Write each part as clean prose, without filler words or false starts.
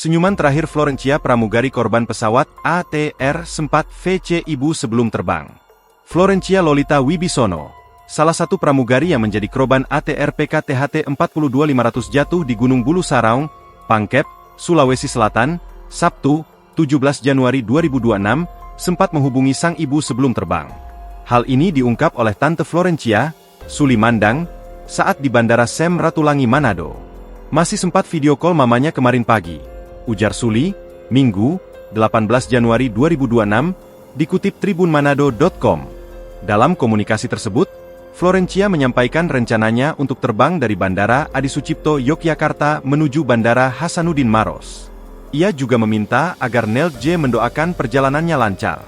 Senyuman terakhir Florencia pramugari korban pesawat ATR-4 Ibu sebelum terbang. Florencia Lolita Wibisono, salah satu pramugari yang menjadi korban ATR PKTHT 42500 jatuh di Gunung Bulu Saraung, Pangkep, Sulawesi Selatan, Sabtu, 17 Januari 2026, sempat menghubungi sang ibu sebelum terbang. Hal ini diungkap oleh Tante Florencia, Suli Mandang, saat di Bandara Sam Ratulangi Manado. Masih sempat video call mamanya kemarin pagi, ujar Suli, Minggu, 18 Januari 2026, dikutip tribunmanado.com. Dalam komunikasi tersebut, Florencia menyampaikan rencananya untuk terbang dari Bandara Adi Sucipto Yogyakarta menuju Bandara Hasanuddin Maros. Ia juga meminta agar Nel J mendoakan perjalanannya lancar.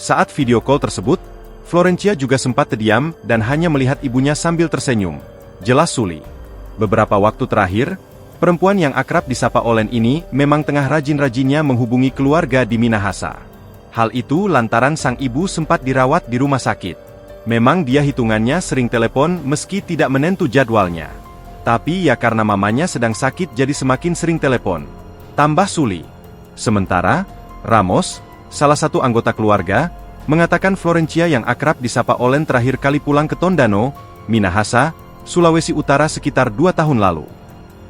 Saat video call tersebut, Florencia juga sempat terdiam dan hanya melihat ibunya sambil tersenyum, jelas Suli. Beberapa waktu terakhir, perempuan yang akrab disapa Olen ini memang tengah rajin-rajinnya menghubungi keluarga di Minahasa. Hal itu lantaran sang ibu sempat dirawat di rumah sakit. Memang dia hitungannya sering telepon meski tidak menentu jadwalnya. Tapi ya karena mamanya sedang sakit jadi semakin sering telepon, tambah Suli. Sementara, Ramos, salah satu anggota keluarga, mengatakan Florencia yang akrab disapa Olen terakhir kali pulang ke Tondano, Minahasa, Sulawesi Utara sekitar 2 tahun lalu.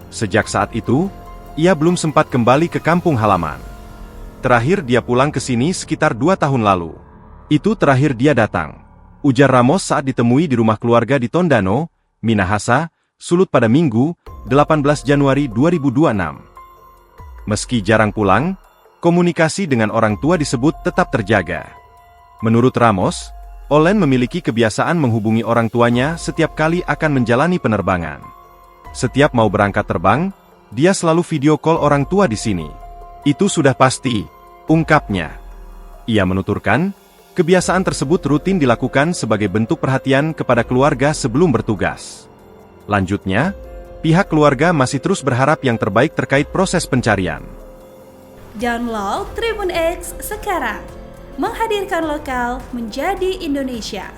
Sejak saat itu, ia belum sempat kembali ke kampung halaman. Terakhir dia pulang ke sini sekitar 2 tahun lalu. Itu terakhir dia datang, ujar Ramos saat ditemui di rumah keluarga di Tondano, Minahasa, Sulut pada Minggu, 18 Januari 2026. Meski jarang pulang, komunikasi dengan orang tua disebut tetap terjaga. Menurut Ramos, Olen memiliki kebiasaan menghubungi orang tuanya setiap kali akan menjalani penerbangan. Setiap mau berangkat terbang, dia selalu video call orang tua di sini. Itu sudah pasti, ungkapnya. Ia menuturkan, kebiasaan tersebut rutin dilakukan sebagai bentuk perhatian kepada keluarga sebelum bertugas. Lanjutnya, pihak keluarga masih terus berharap yang terbaik terkait proses pencarian. Download Tribun X sekarang, menghadirkan lokal menjadi Indonesia.